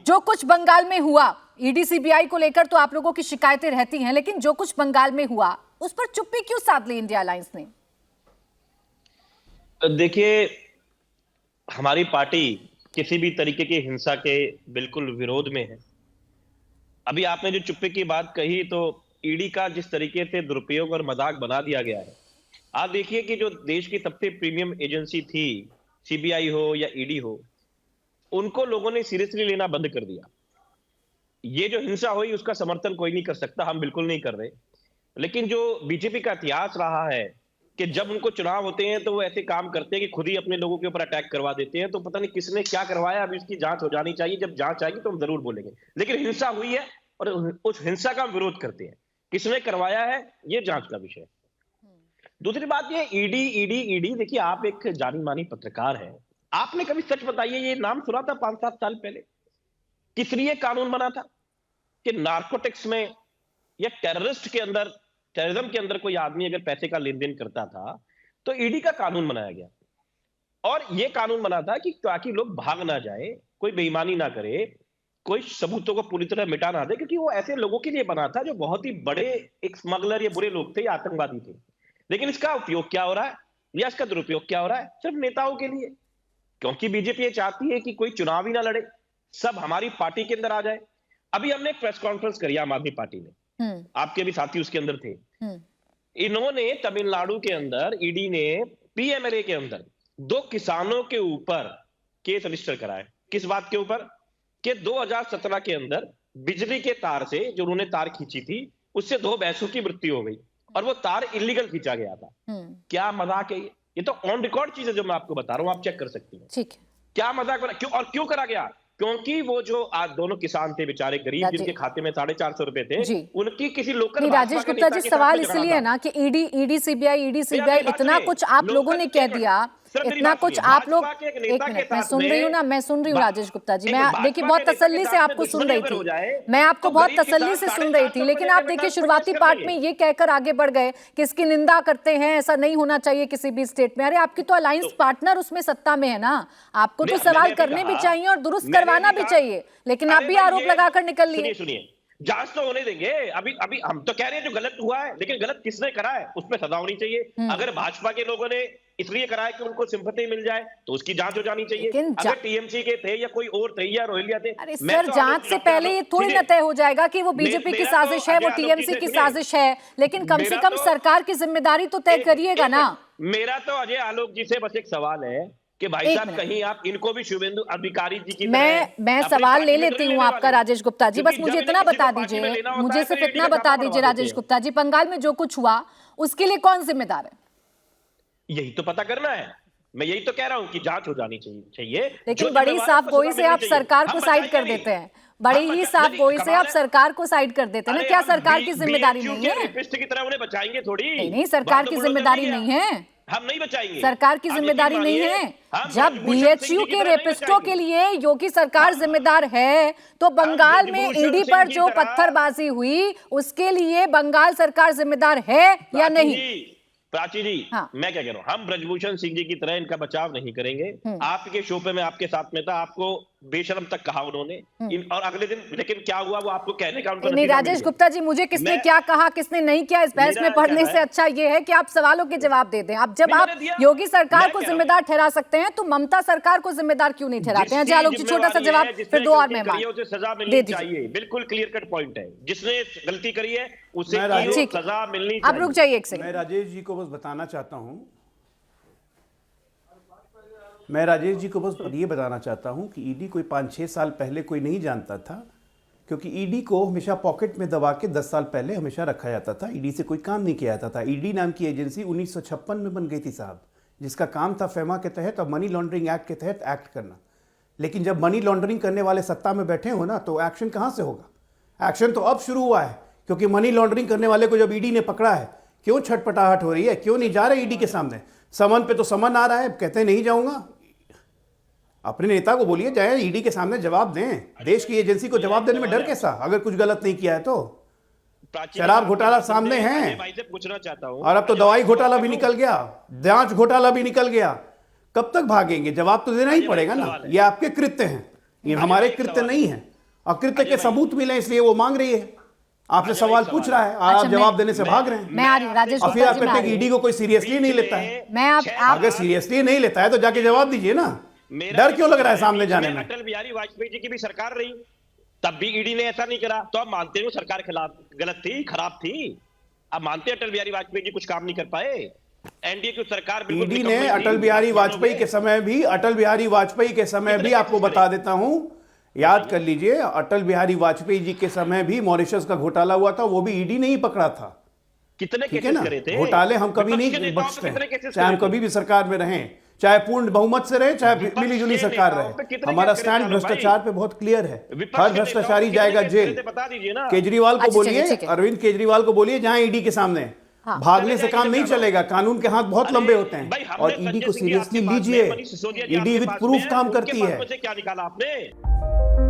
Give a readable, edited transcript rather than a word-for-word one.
जो कुछ बंगाल में हुआ, ईडी सीबीआई को लेकर तो आप लोगों की शिकायतें रहती हैं, लेकिन जो कुछ बंगाल में हुआ उस पर चुप्पी क्यों साध ली इंडिया अलायंस ने? देखिए, हमारी पार्टी किसी भी तरीके की हिंसा के बिल्कुल विरोध में है। अभी आपने जो चुप्पी की बात कही, तो ईडी का जिस तरीके से दुरुपयोग और मजाक बना दिया गया है, आप देखिए कि जो देश की सबसे प्रीमियम एजेंसी थी, सीबीआई हो या ईडी हो, उनको लोगों ने सीरियसली लेना बंद कर दिया। ये जो हिंसा हुई उसका समर्थन कोई नहीं कर सकता, हम बिल्कुल नहीं कर रहे। लेकिन जो बीजेपी का इतिहास रहा है कि जब उनको चुनाव होते हैं तो वो ऐसे काम करते हैं कि खुद ही अपने लोगों के ऊपर अटैक करवा देते हैं। तो पता नहीं किसने क्या करवाया, अभी इसकी जांच हो जानी चाहिए। जब जांच आएगी तो हम जरूर बोलेंगे। लेकिन हिंसा हुई है और उस हिंसा का हम विरोध करते हैं। किसने करवाया है ये जांच का विषय है। दूसरी बात ये ईडी ईडी ईडी, देखिए आप एक जानी मानी पत्रकार है, आपने कभी सच बताइए ये नाम सुना था 5-7 साल पहले? किस लिए कानून बना था कि नार्कोटिक्स में या टेररिस्ट के अंदर, टेररिज्म के अंदर कोई आदमी अगर पैसे का लेन देन करता था तो ईडी का कानून बनाया गया। और यह कानून बना था कि ताकि लोग भाग ना जाए, कोई बेईमानी ना करे, कोई सबूतों को पूरी तरह मिटा ना दे, क्योंकि वो ऐसे लोगों के लिए बना था जो बहुत ही बड़े एक स्मगलर या बुरे लोग थे या आतंकवादी थे। लेकिन इसका उपयोग क्या हो रहा है या इसका दुरुपयोग क्या हो रहा है? सिर्फ नेताओं के लिए, क्योंकि बीजेपी ये चाहती है कि कोई चुनाव ही ना लड़े, सब हमारी पार्टी के अंदर आ जाए। अभी हमने एक प्रेस कॉन्फ्रेंस करी आम आदमी पार्टी ने, आपके भी साथी उसके अंदर थे। इन्होंने तमिलनाडु के अंदर, ईडी ने पीएमएलए के अंदर 2 किसानों के ऊपर केस रजिस्टर कराए। किस बात के ऊपर? कि 2017 के अंदर बिजली के तार से, जो उन्होंने तार खींची थी, उससे 2 भैंसों की मृत्यु हो गई और वो तार इलीगल खींचा गया था। क्या मजाक है ये तो ऑन रिकॉर्ड चीज है जो मैं आपको बता रहा हूं, आप चेक कर सकती हैं। ठीक है। क्या मजाक बना? क्यों? और क्यों करा गया? क्योंकि वो जो आज दोनों किसान थे बेचारे गरीब, जिनके खाते में 450 रुपए थे, उनकी किसी लोकल राजेश गुप्ता जी, सवाल इसलिए है ना कि ईडी सीबीआई इतना कुछ आप लोगों ने कह दिया, इतना कुछ आप लोग। एक मिनट, मैं सुन रही हूँ ना, मैं सुन रही हूँ राजेश गुप्ता जी, मैं देखिए बहुत तसल्ली से आपको सुन रही थी, मैं आपको बहुत तसल्ली से सुन रही थी। लेकिन आप देखिए शुरुआती पार्ट में ये कहकर आगे बढ़ गए कि इसकी निंदा करते हैं, ऐसा नहीं होना चाहिए किसी भी स्टेट में। अरे आपकी तो अलायंस पार्टनर उसमें सत्ता में है ना, आपको तो सवाल करने भी चाहिए और दुरुस्त करवाना भी चाहिए, लेकिन आप भी आरोप लगाकर निकल लिए। सुनिए, जांच तो होने देंगे। अभी हम तो कह रहे हैं जो गलत हुआ है, लेकिन गलत किसने करा है उस पर सजा होनी चाहिए। अगर भाजपा के लोगों ने इसलिए करा है कि उनको सिंपैथी मिल जाए तो उसकी जांच हो जानी चाहिए। अगर टीएमसी के थे या कोई और थे या रोहिल्ला थे, अरे सर, जांच से पहले ये थोड़ी न तय हो जाएगा कि वो बीजेपी की साजिश है, वो टीएमसी की साजिश है, लेकिन कम से कम सरकार की जिम्मेदारी तो तय करिएगा ना। मेरा तो अजय आलोक जी से बस एक सवाल है कि भाई साहब कहीं आप इनको भी शुभेंदु अधिकारी जी की मैं सवाल ले लेती हूँ आपका राजेश गुप्ता जी, बस मुझे इतना बता दीजिए, मुझे सिर्फ इतना बता दीजिए राजेश गुप्ता जी, बंगाल में जो कुछ हुआ उसके लिए कौन जिम्मेदार है? यही तो पता करना है। मैं यही तो कह रहा हूँ कि जांच हो जानी चाहिए। लेकिन बड़ी साफ गोई से आप सरकार को साइड कर देते हैं, बड़ी ही साफ गोई से आप सरकार को साइड कर देते हैं ना। क्या सरकार की जिम्मेदारी नहीं है? की तरह उन्हें बचाएंगे थोड़ी? नहीं, सरकार की जिम्मेदारी नहीं है, हम नहीं बचाएंगे। सरकार की जिम्मेदारी नहीं है। जब बीएचयू के रेपिस्टों के लिए योगी सरकार जिम्मेदार है, तो बंगाल में ईडी पर जो पत्थरबाजी हुई उसके लिए बंगाल सरकार जिम्मेदार है या नहीं? प्राची जी, मैं क्या कह रहा हूं, हम ब्रजभूषण सिंह जी की तरह इनका बचाव नहीं करेंगे। आपके शो पे मैं आपके साथ में था, आपको बेशरम तक कहा उन्होंने, और अगले दिन लेकिन क्या हुआ वो आपको कहने का उनको नहीं। राजेश गुप्ता जी, मुझे किसने क्या कहा किसने नहीं किया इस बहस में पढ़ने से अच्छा ये है कि आप सवालों के जवाब दे दें। अब जब आप योगी सरकार को जिम्मेदार ठहरा सकते हैं तो ममता सरकार को जिम्मेदार क्यों नहीं ठहराते हैं? आलोक जी, छोटा सा जवाब, फिर 2 और मेहमान। सजा मिलनी चाहिए, बिल्कुल क्लियर कट पॉइंट है। जिसने गलती करी है उसे सजा मिलनी चाहिए। आप रुक जाइए एक सेकंड। मैं राजेश जी को बस बताना चाहता हूं, मैं राजेश जी को बस ये बताना चाहता हूं कि ईडी कोई 5-6 साल पहले कोई नहीं जानता था, क्योंकि ईडी को हमेशा पॉकेट में दबा के 10 साल पहले हमेशा रखा जाता था। ईडी से कोई काम नहीं किया जाता था। ईडी नाम की एजेंसी 1956 में बन गई थी साहब, जिसका काम था फेमा के तहत और मनी लॉन्ड्रिंग एक्ट के तहत एक्ट करना। लेकिन जब मनी लॉन्ड्रिंग करने वाले सत्ता में बैठे हो ना, तो एक्शन कहाँ से होगा? एक्शन तो अब शुरू हुआ है, क्योंकि मनी लॉन्ड्रिंग करने वाले को जब ईडी ने पकड़ा है, क्यों छटपटाहट हो रही है? क्यों नहीं जा रहे ईडी के सामने? समन पे तो समन आ रहा है, कहते हैं नहीं जाऊंगा। अपने नेता को बोलिए जाए ईडी के सामने जवाब दें। देश की एजेंसी को जवाब देने में डर कैसा, अगर कुछ गलत नहीं किया है तो? शराब घोटाला सामने है, पूछना चाहता हूं, और अब तो दवाई घोटाला भी निकल गया, जांच घोटाला भी निकल गया। कब तक भागेंगे? जवाब तो देना ही पड़ेगा ना। ये आपके कृत्य हैं, ये हमारे कृत्य नहीं है। अकृत्य के सबूत मिले इसलिए वो मांग रही है, आपसे सवाल पूछ रहा है, आप जवाब देने से भाग रहे हैं। मैं आ रही हूँ राजेश और फिर गुप्ता आप जी, मैं कहते आ हैं रही कि हूँ। ईडी को कोई सीरियसली नहीं लेता है। मैं आप अगर सीरियसली नहीं लेता है तो जाके जवाब दीजिए ना, डर क्यों लग रहा है सामने जाने में? अटल बिहारी वाजपेयी जी की भी सरकार रही, तब भी ईडी ने ऐसा नहीं करा, तो आप मानते हो सरकार खिलाफ गलत थी, खराब थी? आप मानते अटल बिहारी वाजपेयी जी कुछ काम नहीं कर पाए? एनडीए की सरकार बिल्कुल ईडी ने निकम्मी थी, अटल बिहारी मानोगे? वाजपेयी के समय भी, अटल बिहारी वाजपेयी के समय भी, आपको बता देता हूं, याद कर लीजिए, अटल बिहारी वाजपेयी जी के समय भी मॉरिशस का घोटाला हुआ था, वो भी ईडी ने ही पकड़ा था। कितने ठीक है केसेस ना? करे थे? घोटाले हम कभी विपक्ष के नहीं नेताओं पे बख्शते कितने हैं, केसेस चाहे हम करे थे? कभी भी सरकार में रहें, चाहे पूर्ण बहुमत से रहे, चाहे विपक्ष मिलीजुली के सरकार नेताओं पे रहे। कितने हमारा केस स्टैंड करे थे भ्रष्टाचार भाई? पे बहुत क्लियर है, विपक्ष हर के नेताओं भ्रष्टाचारी पे कितने जाएगा केस जेल। करे थे? बता दीजिए ना। केजरीवाल को अच्छा, चलिए, बोलिए, ठीक है। अरविंद केजरीवाल को बोलिए, जहां ईडी के सामने हाँ। भागने से चले काम जाइए नहीं चलो। चलेगा, कानून के हाथ बहुत अरे लंबे होते भाई, हैं। हमने और ईडी संजय को सिंह जी सीरियसली आपके पास में, लीजिए, मनीष सिसोदिया जी ईडी आपके विद पास प्रूफ में, काम उनके करती पास है। में से क्या निकाला आपने?